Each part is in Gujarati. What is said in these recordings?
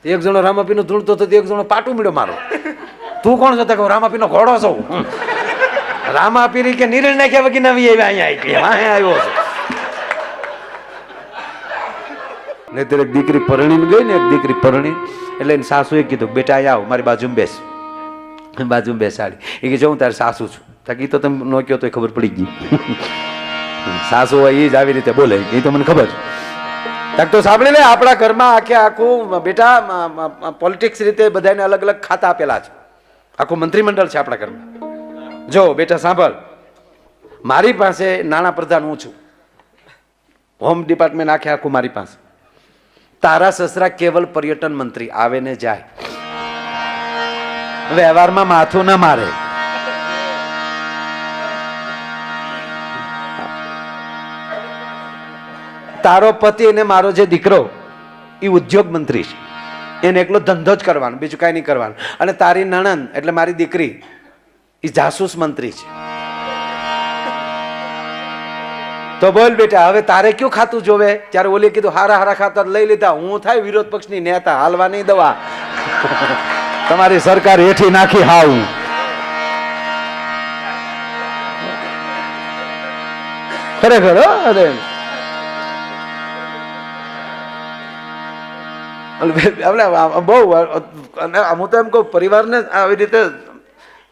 એક જણો રામાપીનો ધૂળતો હતો, એક જણો પાટું મળ્યો મારો. તું કોણ છો? તો રામાપીનો ઘોડો છું. રામાપીરી કે નિર્ણય નાખ્યા વગી નવી અહીંયા આવ્યો છે. નહીતર એક દીકરી પરણીને ગઈ ને, એક દીકરી પરણી એટલે એની સાસુએ કીધું બેટા અહીંયા આવ, મારી બાજુમાં બેસ. બાજુમાં બેસાડી. એ કે જો હું તારી સાસુ છું. તાકી તો તમે ન કહો તો ખબર પડી ગઈ. સાસુ હોય એ જ આવી રીતે બોલે એ તો મને ખબર. તાક તો સાંભળી લે, આપણા ઘરમાં આખે આખું બેટા પોલિટિક્સ રીતે બધાને અલગ અલગ ખાતા આપેલા છે. આખું મંત્રીમંડળ છે આપણા ઘરમાં. જો બેટા સાંભળ, મારી પાસે નાણાં પ્રધાન હું છું, હોમ ડિપાર્ટમેન્ટ આખે આખું મારી પાસે. તારા સસરા કેવલ પર્યટન મંત્રી, આવે ને જાય, વ્યવહારમાં માથું ના મારે. તારો પતિ અને મારો જે દીકરો એ ઉદ્યોગ મંત્રી છે, એને એકલો ધંધો જ કરવાનો, બીજું કાંઈ નહીં કરવાનું. અને તારી નણંદ એટલે મારી દીકરી એ જાસૂસ મંત્રી છે. તો બોલ બેટા, હવે તારે કયું ખાતું જોવે? ત્યારે ઓલી કીધું હારા હારા ખાતા લઈ લીધા. હું થાય વિરોધ પક્ષની નેતા, હાલવા નહીં દવા. તમારી સરકાર હેઠી નાખી હાવ. ખરેખર અરે બહુ હું તો એમ કહું પરિવારને આવી રીતે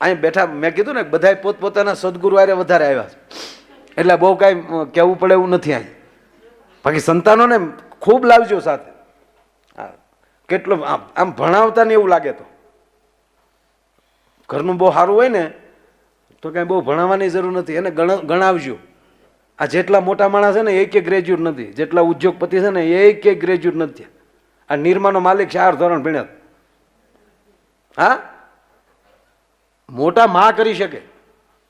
અહીં બેઠા, મેં કીધું ને બધા પોતપોતાના સદગુરુ આરે વધારે આવ્યા છે એટલે બહુ કાંઈ કહેવું પડે એવું નથી. અહીં બાકી સંતાનોને ખૂબ લાવજો સાથે. કેટલું આમ ભણાવતા ને એવું લાગે તો ઘરનું બહુ સારું હોય ને તો કાંઈ બહુ ભણાવવાની જરૂર નથી. એને ગણાવજો. આ જેટલા મોટા માણસ છે ને એક ગ્રેજ્યુએટ નથી, જેટલા ઉદ્યોગપતિ છે ને એક ગ્રેજ્યુએટ નથી. આ નિર્માનો માલિક 4 ધોરણ ભણ્યા. હા, મોટા માં કરી શકે.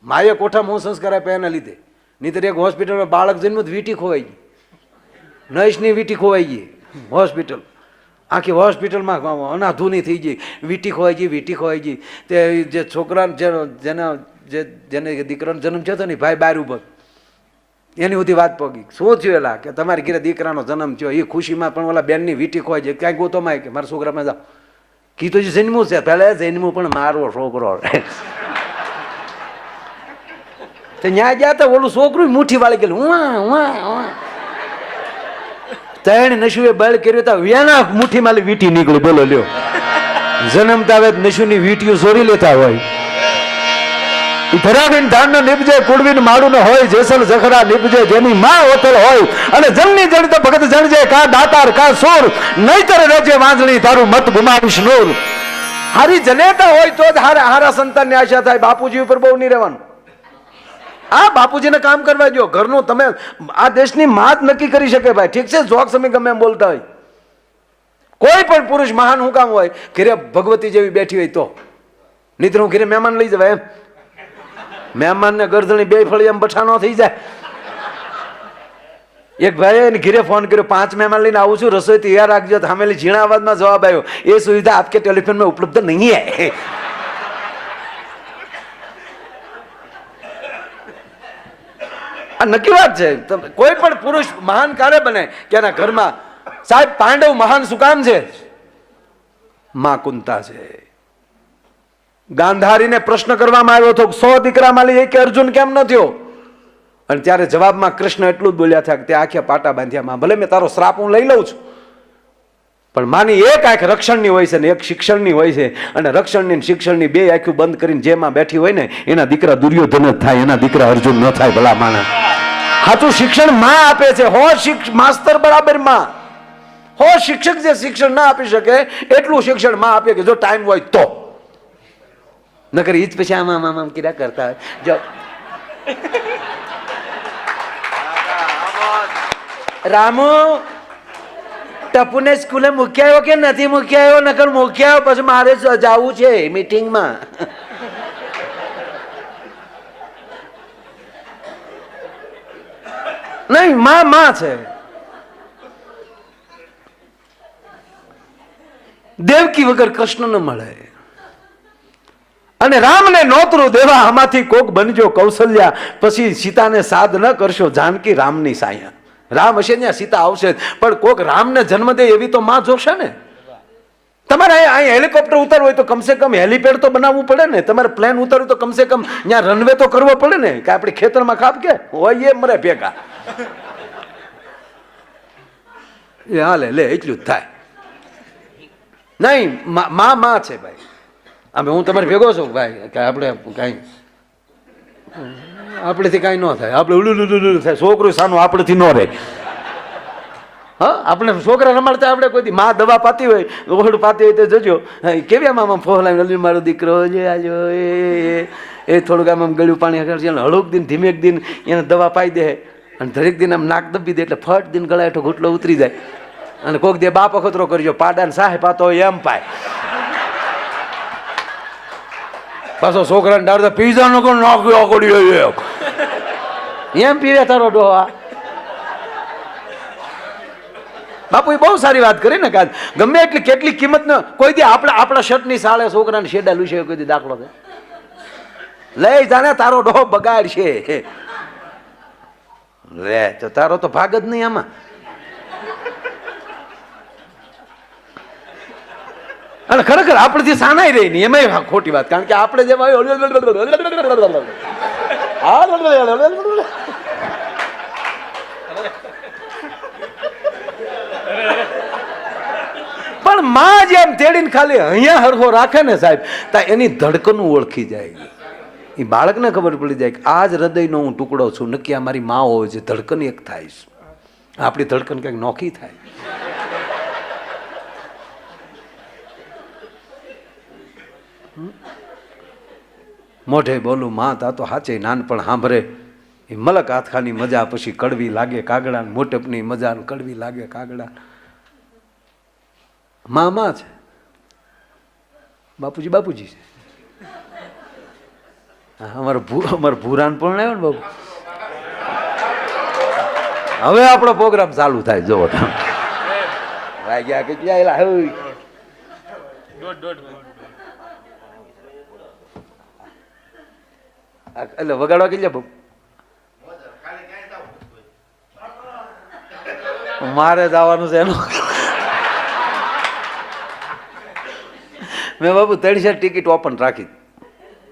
માએ કોઠા મોં સંસ્કાર આપ્યા એના લીધે. નહીતર એક હોસ્પિટલમાં બાળક જન્મ વીટી ખોવાઈ ગઈ, નઈશની વીટી ખોવાઈ ગઈ. હોસ્પિટલ આખી હોસ્પિટલમાં અનાધૂની થઈ ગઈ, વીટી ખોવાઈ ગઈ, વીટી ખોવાઈ ગઈ. તે જે છોકરા જેને દીકરાનો જન્મ થયો હતો ને ભાઈ બહાર ઉભો, એની બધી વાત પગી. શું થયું એલા કે તમારી ઘરે દીકરાનો જન્મ થયો, એ ખુશીમાં પણ ઓલા બેનની વીટી ખોવાઈ જાય. ક્યાંક ગોતોમાં કે મારા છોકરામાં જાઓ. કીધું છે જન્મું છે, પહેલા જન્મું પણ મારો છોકરો. ત્યાં ગયા તો ઓલું છોકરું મુઠ્ઠી વાળી ગયેલું. ત્રણ નશુએ બળ કર્યો તો વેના મુઠ્ઠી માલી વીટી નીકળી. બોલો લ્યો, જન્મતા હવે નશુની વીટીઓ ચોરી લેતા હોય. ધરાવીને ધાન ન નીપજે, કુળવીને માળું ન હોય, જેસલ જખડા નીપજે જેની માં ઓતર હોય. અને જમની જણ તો ભગત જણજે, કા દાતાર કા સોર, નહીતર રેજે વાંજણી તારું મત ગુમાવીશ નૂર. હારી જનેતા હોય તો જ હારા સંતાનની આશા થાય. બાપુજી ઉપર બહુ નહીં રહેવાનું. આ બાપુજીને કામ કરવા દો. ઘરનું તમે આ દેશની માત નક્કી કરી શકે ભાઈ. ઠીક છે, જોક સમય ગમે એમ બોલતા હોય. કોઈ પણ પુરુષ મહાન હું કામ હોય, ઘરે ભગવતી જેવી બેઠી હોય તો. નહીતર હું ઘરે મહેમાન લઈ જવાય એમ. મહેમાનને ગરદણી બે ફળી એમ બઠાનો થઈ જાય. એક ભાઈ એને ઘરે ફોન કર્યો, 5 મહેમાન લઈને આવું છું, રસોઈ તૈયાર રાખજો. સામેલી ઝીણા અવાજમાં જવાબ આવ્યો, એ સુવિધા આપકે ટેલિફોન में उपलब्ध नहीं है. આ નક્કી વાત છે. કોઈ પણ પુરુષ મહાન ક્યારે બને કે એના ઘરમાં સાહેબ પાંડવ મહાન શું કામ છે? માં કુંતા છે. ગાંધારીને પ્રશ્ન કરવામાં આવ્યો હતો 100 દીકરા માલી એક અર્જુન કેમ ન થયો? અને ત્યારે જવાબમાં કૃષ્ણ એટલું જ બોલ્યા હતા કે તે આંખે પાટા બાંધ્યા, માં ભલે મેં તારો શ્રાપ હું લઈ લઉં છું, પણ માની એક આંખ રક્ષણની હોય છે ને એક શિક્ષણની હોય છે. અને રક્ષણની શિક્ષણની બે આંખો બંધ કરીને જેમાં બેઠી હોય ને એના દીકરા દુર્યોધન જ થાય, એના દીકરા અર્જુન ન થાય. ભલા માણસ, સાચું શિક્ષણ માં આપે છે. માસ્તર બરાબર માં. શિક્ષક જે શિક્ષણ ના આપી શકે એટલું શિક્ષણ માં આપે કે જો ટાઈમ હોય તો. નકર ઈ જ પછી આમ કિરા કરતા હોય. જો રામુ ટપુને સ્કૂલે મૂકી આવ્યો કે નથી મૂકી આવ્યો? નકર મૂકી આવ્યો પછી મારે જવું છે મીટિંગમાં. નહીં, માં છે. દેવકી વગર કૃષ્ણ ન મળે. અને રામને નોતરું દેવા આમાંથી કોક બનજો કૌશલ્યા, પછી સીતાને સાદ ન કરશો જાનકી રામની સાયા. રામ હશે ત્યાં સીતા આવશે, પણ કોક રામને જન્મ દે એવી તો માં જોશે ને. અહીં હેલિકોપ્ટર ઉતારવું હોય તો કમસે કમ હેલિપેડ તો બનાવવું પડે ને. તમારે પ્લેન ઉતારવું તો કમસે કમ ત્યાં રનવે તો કરવો પડે ને, કે આપણે ખેતરમાં ખાપ કે હોય એ મરે ભેગા. એ હાલે લે એટલું જ થાય. નહીં માં છે ભાઈ. અમે હું તમારે ભેગો છું ભાઈ, કે આપણે કાંઈ આપણેથી કાંઈ ન થાય. આપણે ઉલુલુલુલુલું થાય. છોકરું સાનું આપણેથી ન રહે. હા, આપણે છોકરા રમાડતા આપણે કોઈ માં દવા પાતી હોય, ઓહડું પાતી હોય તો જજો કેવી આમ ફોહલાવી અલી મારો દીકરો છે આજો એ થોડુંક આમ ગળ્યું પાણી હગાડશે, હળુક દિન ધીમેક દિન એને દવા પાઈ દે, અને દરેક દિન આમ નાક દબી દે એટલે ફટ દિન ગળા હેઠો ઘૂંટલો ઉતરી જાય. અને કોઈક દે બાપ અખતરો કરજો, પાડાને સાહે પાતો હોય એમ પાય. પાછો છોકરાને ડાળતા પીઝા નો કોણ નાખ્યો આકડ્યો એમ પીવે તારો ડોહા. બાપુ એ બહુ સારી વાત કરી ને, કાજ ગમે એટલી કેટલી કિંમત ન કોઈ દી આપણા શર્ટની સાળે છોકરાને શેડા લૂસે કોઈ દી દાખલો છે લઈ જાને તારો ડોહો બગાડ છે લે તો તારો તો ભાગ જ નહીં આમાં. અને ખરેખર આપણેથી સાનાઈ રહી નહીં એમાં ખોટી વાત, કારણ કે આપણે જેમાં પણ માં જેમ તેડીને ખાલી અહીંયા હરખો રાખે ને સાહેબ, તા એની ધડકન ઓળખી જાય. એ બાળકને ખબર પડી જાય કે આ જ હૃદયનો હું ટુકડો છું, નક્કી આ મારી માં હોય છે. ધડકન એક થાય છે, આપણી ધડકન કંઈક નોખી થાય. મોઢે બોલું માં તા તો હાચે નાનપણ સાંભળે. એ મલક હાથખાની મજા પછી કડવી લાગે કાગડા, મોટપની મજા કડવી લાગે કાગડા. માં છે, બાપુજી બાપુજી છે. અમારો ભૂરાન પણ આવ્યો ને બાપુ. હવે આપણો પ્રોગ્રામ ચાલુ થાય. જોવો તમે વાગ્યા કેટલા એલા એટલે વગાડવા કેટલા બાપુ? મારે જવાનું છે એનું. મેં બાબુ 300 ટિકિટ ઓપન રાખી,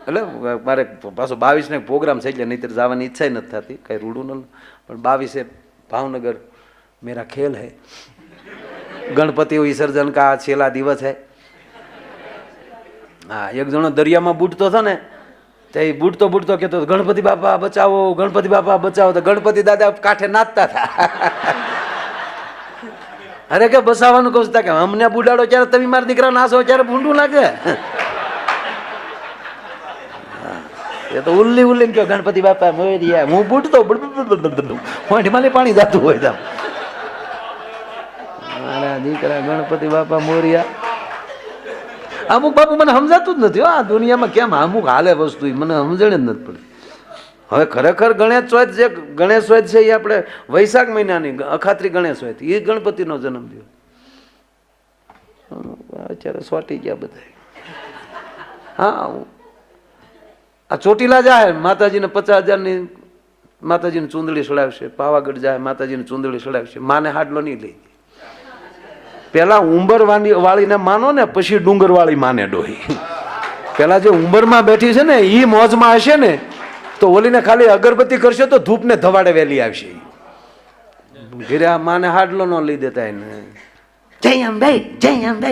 એટલે મારે પાછો 22 પ્રોગ્રામ છે એટલે નહીંતર જવાની ઈચ્છા નથી થતી, કઈ રૂડું ન. પણ 22 ભાવનગર મેરા ખેલ હૈ, ગણપતિ વિસર્જન કા છેલ્લા દિવસ હૈ. હા, એક જણો દરિયામાં બૂટતો હતો ને, તો એ બૂટતો કહેતો ગણપતિ બાપા બચાવો, ગણપતિ બાપા બચાવો. તો ગણપતિ દાદા કાંઠે નાચતા હતા. અરે કે બસાવાનું કહું કે અમને બુડાડો ત્યારે તમે મારા દીકરા નાસો ત્યારે ભૂંડું લાગે. એ તો ઉલ્લી કયો ગણપતિ બાપા મોરિયા. હું બૂટતો હોંઠમાં પાણી જતું હોય તો મારા દીકરા ગણપતિ બાપા મોરિયા. અમુક બાપુ મને સમજાતું જ નથી. આ દુનિયામાં કેમ અમુક હાલે વસ્તુ મને સમજણ જ નથી પડતી. હવે ખરેખર ગણેશ ચોથ જે ગણેશ ચોથ છે એ આપણે વૈશાખ મહિનાની અખાત્રી ગણેશ ચોથ, એ ગણપતિનો જન્મ થયો. અત્યારે સોટી ગયા બધા. હા, આ ચોટીલા જાય માતાજીને 50,000ની માતાજીને ચૂંદડી ચડાવશે, પાવાગઢ જાય માતાજીને ચૂંદડી ચડાવશે. માને હાડલો નહીં લઈ. પેલા ઉંબર વાળીને માનો ને, પછી ડુંગર વાળી માને ડોહી. પેલા જે ઉંબરમાં બેઠી છે ને એ મોજમાં હશે ને, તો ઓલીને ખાલી અગરબત્તી કરશે તો ધૂપ ને ધવાડે વહેલી આવશે. ઘરે આ માને હાડલો ન લઈ દેતા એને. જય અંબે જય અંબે.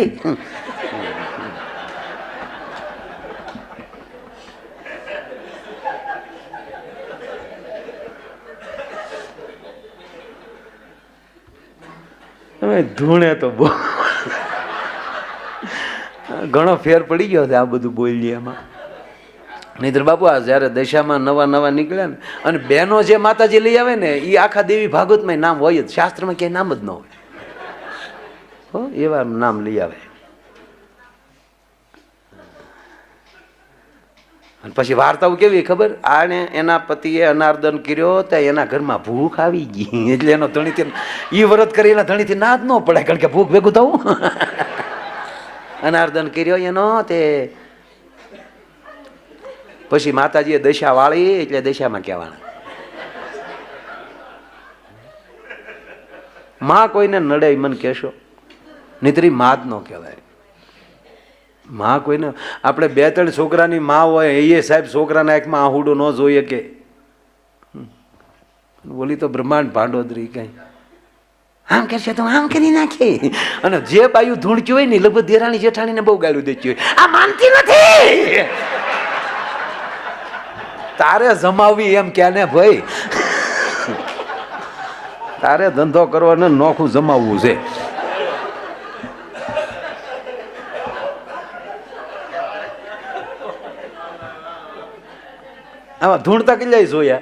ધૂણે તો બહુ ઘણો ફેર પડી ગયો છે આ બધું બોલીએ એમાં. નહીતર બાપુ આ જયારે દશામાં નવા નીકળ્યા ને, અને બહેનો જે માતાજી લઈ આવે ને એ આખા દેવી ભાગવતમાં નામ હોય જ, શાસ્ત્રમાં ક્યાંય નામ જ ન હોય. એવા નામ લઈ આવે. અને પછી વાર્તાઓ કેવી ખબર? આને એના પતિએ અનાર્દન કર્યો તો એના ઘરમાં ભૂખ આવી ગઈ, એટલે એનો ધણીથી એ વ્રત કરી એના ધણીથી ના જ ન પડે, કારણ કે ભૂખ ભેગું થવું. અનાર્દન કર્યો એનો તે પછી માતાજીએ દશા વાળી, એટલે દશામાં કહેવાના. માં કોઈને નડે મને કહેશો, નહીતર માં જ ન કહેવાય. માં કોઈને આપણે 2-3 છોકરાની માં હોય એ સાહેબ છોકરાના એકમાં આહુડું ન જોઈએ કે બોલી તો બ્રહ્માંડ ભાંડોદરી કઈ આમ કરશે તો આમ કરી નાખે. અને જે બાયું ધૂણકી હોય ને લગભગ દેરાણી જેઠાણીને બહુ ગાળું દેતી હોય, આ માનતી નથી. તારે જમાવવી એમ કે ને ભાઈ, તારે ધંધો કરવાનો નોખું જમાવવું છે. આમાં ધૂણતા કેટલાય જોયા,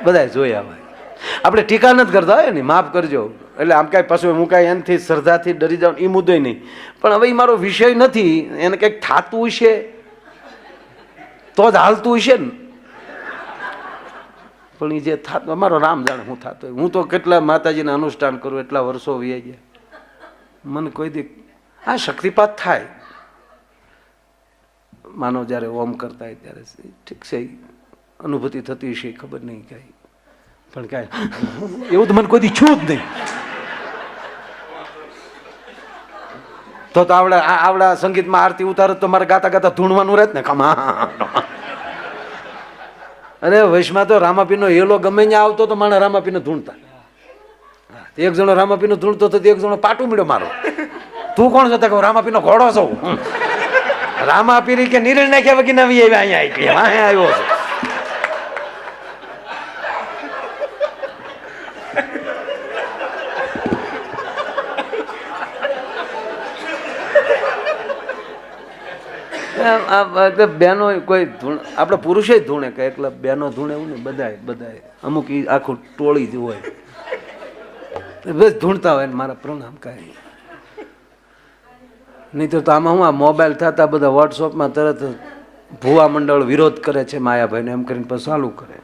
બધા જોયા ભાઈ. આપણે ટીકા નથી કરતા હોય ને, માફ કરજો. એટલે આમ કાંઈ પાછું હું કાંઈ એનાથી શ્રદ્ધાથી ડરી જાઉં એ મુદ્દો નહીં, પણ હવે એ મારો વિષય નથી. એને કંઈક થતું હશે તો જ હાલતું હશે ને. પણ એ જે થતું, અમારો રામ જાણે હું થતો હોય. હું તો કેટલા માતાજીને અનુષ્ઠાન કરું, એટલા વર્ષો વી ગયા, મને કોઈ દી આ શક્તિપાત થાય. માનો જ્યારે ઓમ કરતા હોય ત્યારે ઠીક છે, અનુભૂતિ થતી હશે ખબર નહીં કાંઈ, પણ કાંઈ એવું તો મને કોઈ દી છું જ નહીં. તો આવડા સંગીતમાં આરતી ઉતારત તો મારે ગાતા ગાતા ધૂણવાનું રહેત ને કમા. અરે વૈશમાં તો રામાપીનો હેલો ગમે ત્યાં આવતો તો માણસ રામાપીને ધૂણતા. એક જણો રામાપીનો ધૂણતો તો એક જણો પાટું મળ્યો મારો. તું કોણ છો? રામાપીનો ઘોડો છો. રામાપીરી કે નિર્ણય નાખ્યા વગી નવી અહીંયા આવ્યો છે. બેનો કોઈ આપણે પુરુષે જ ધૂણે કે એકલા બેનો ધૂણે એવું ને, બધાય અમુક આખું ટોળી જ હોય, બસ ધૂણતા હોય ને મારા પ્રણામ. કાંઈ નહીં તો આમાં હું આ મોબાઈલ થતા બધા વોટ્સઅપમાં તરત ભૂવા મંડળ વિરોધ કરે છે માયાભાઈને એમ કરીને પછી ચાલુ કરે.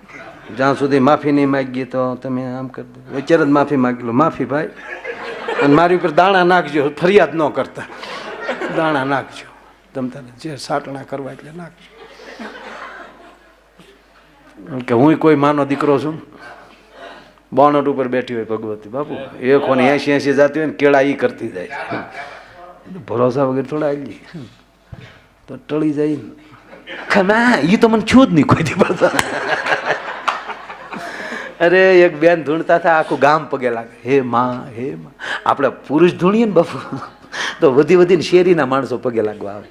જ્યાં સુધી માફી નહીં માગીએ તો તમે આમ કરી દો, અત્યારે જ માફી માગી લો. માફી ભાઈ, અને મારી ઉપર દાણા નાખજો, ફરિયાદ ન કરતા, દાણા નાખજો. તમે તને જે સાટણા કરવા એટલે નાખજો. કે હું કોઈ માનો દીકરો છું, બોનટ ઉપર બેઠી હોય ભગવતી બાપુ, એક કોને 80 જાતી હોય ને કેળા ઈ કરતી જાય. ભરોસા વગર થોડા આવી તો ટળી જાય ને. ખમા એ તો મને છું જ નહીં કોઈ દિવસ. અરે એક બેન ધૂણતા હતા, આખું ગામ પગે લાગે, હે માં હે માં. આપણે પુરુષ ધૂણીએ ને બાપુ તો વધીને શેરીના માણસો પગે લાગવા આવે.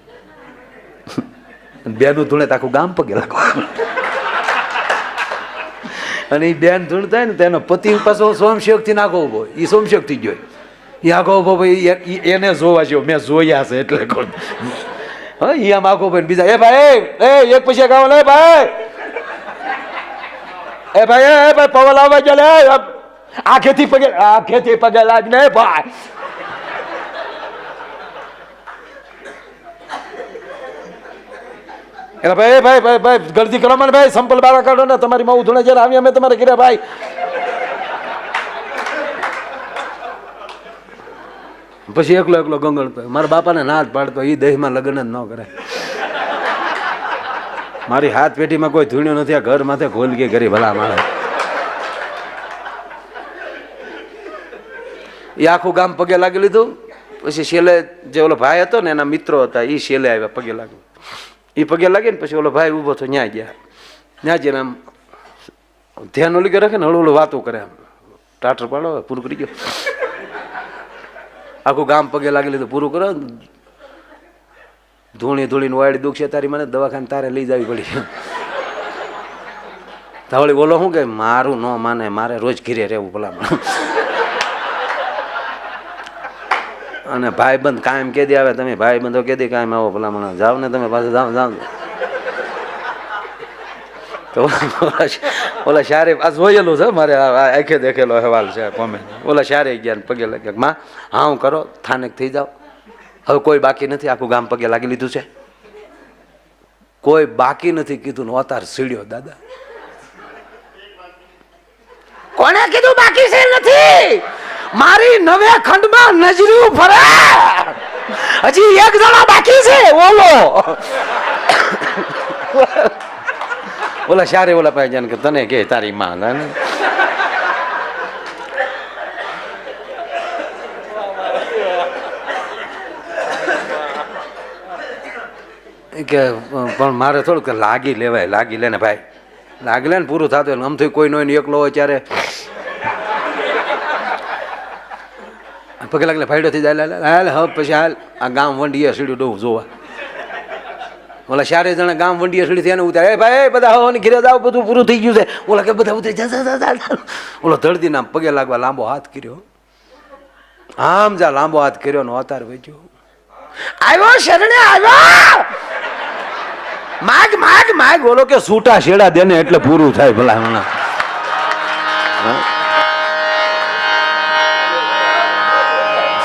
બેનું ધૂણે તો આખું ગામ પગે લાગવા આવે. અને એ બેન ધૂણતા હોય ને તેનો પતિ પાછો સોમશેવકથી નાખો ઉભો, એ સોમશેવકથી જોઈ એ આગો ઉભો ભાઈ, એને જોવા જેવો મેં જોયા છે એટલે કોણ. હા એ આમ આગો ભાઈ બીજા, એ ભાઈ એક પછી ગાવ લે ભાઈ, એ ભાઈ પવન આવવા ચાલે, આખેથી પગે લાગ ને ભાઈ. એટલે ભાઈ ગળતી કરો મને ભાઈ, સંપલ બારા કાઢો ને, તમારી માં ઉધણે જયારે આવી અમે તમારે કર્યા ભાઈ. પછી એકલો ગંગણતો, મારા બાપાને ના જ પાડતો, એ દેહમાં લગ્ન જ ન કરે. મારી હાથ પેઢીમાં કોઈ ધૂણ્યો નથી, આ ઘર માથે ઘોલકી કરી ભલા મારે. એ આખું ગામ પગે લાગી લીધું. પછી શેલે જે ઓલો ભાઈ હતો ને એના મિત્રો હતા, એ શેલે આવ્યા પગે લાગ્યું. એ પગે લાગે ને પછી ઓલો ભાઈ ઉભો થયો, ન્યા ગયા. ન્યા જઈને આમ ધ્યાન ઓલી કે રાખે ને, હળવું વાતો કરે, આમ ટાટર પાડો, પૂરું કરી ગયો. આખું ગામ પગે લાગી લીધું, પૂરું કરો. ધૂણીને વાળી દુઃખ છે તારી, મને દવાખાને તારે લઈ જવી પડી. ધવળી બોલો શું કે મારું ન માને, મારે રોજ ઘીરે રહેવું ભલા. અને ભાઈબંધ કાયમ કે દે આવે, તમે ભાઈબંધો કે દે કાયમ આવો ભલા, જાઓ ને તમે પાછા જાઓ. તો ઓલા શારે આ જોયેલું છે મારે, આંખે દેખેલો અહેવાલ છે કોમે. ઓલા શારે ગયા પગે લાગ્યા, માં હા હું કરો, સ્થાનક થઈ જાઓ, હવે કોઈ બાકી નથી. આખું ગામ પગે લાગી લીધું છે, કોઈ બાકી નથી કીધું. અતાર સીડ્યો દાદા. કોને કીધું બાકી છે? નથી. મારી નવે ખંડમાં નજર્યું ફરે, હજી એક જણા બાકી છે. ઓલા શારે ઓલા પાસે જાણ કે તને કે તારી માં. કે પણ મારે થોડુંક લાગી લેવાય, લાગી લે ને ભાઈ, લાગી લે ને પૂરું થતું હોય. આમ થઈ કોઈ નો એકલો હોય ત્યારે પગે લાગલે ફાયડો થઈ જાય. હાલ હવે પછી હાલ આ ગામ વંડીએ સીડ્યું ડોવું જોવા. ઓલા 4 જણા ગામ વંડીએ સીડી થયા ને ઉતારે, ભાઈ બધા હવાની ઘીરે જાવ, બધું પૂરું થઈ ગયું છે. ઓલા કે બધા ઉતરી જા. ઓલો ધરતી નામ પગે લાગવા લાંબો હાથ કર્યો, આમ જા લાંબો હાથ કર્યો ને અતાર વેચ્યો, આવ્યો શરણે આવ્યો, માગ માગ માગ. ઓલો કે છૂટા શેડા દે ને એટલે પૂરું થાય. ભલા હમણાં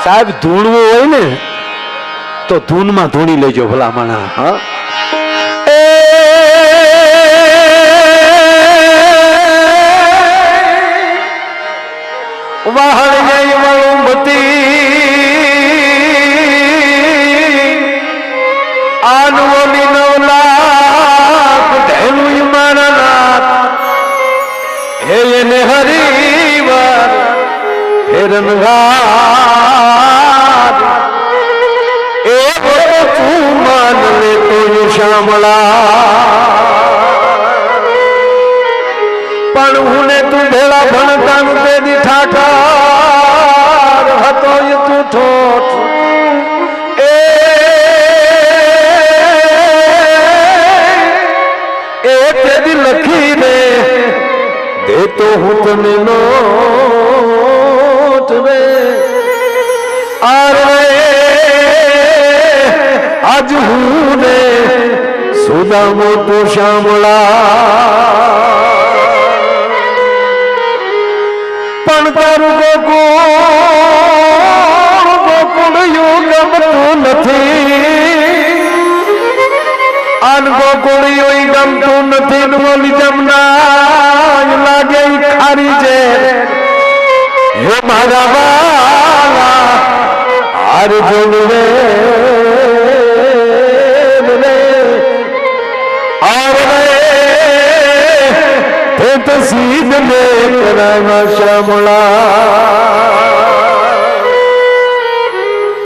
સાહેબ ધૂણવું હોય ને તો ધૂનમાં ધૂણી લેજો ભલા માણા. હા પણ હું ને તું ભેળા ભણતા નું તેની ઠાઠાર હતો એ તું ઠોઠ. એ તેદી લખીને દેતો હું તને નોટ રે. આજ હું ને સુદામો તો શામળા, પણ તારું ગોકુળિયું ગમતું નથી. આન ગોકુળિયું ગમતું નથી. બોલી જમના લાગે ખારી છે. હે મારા વાલા અર્જુન રે સીધ ને કરાવા શામળા.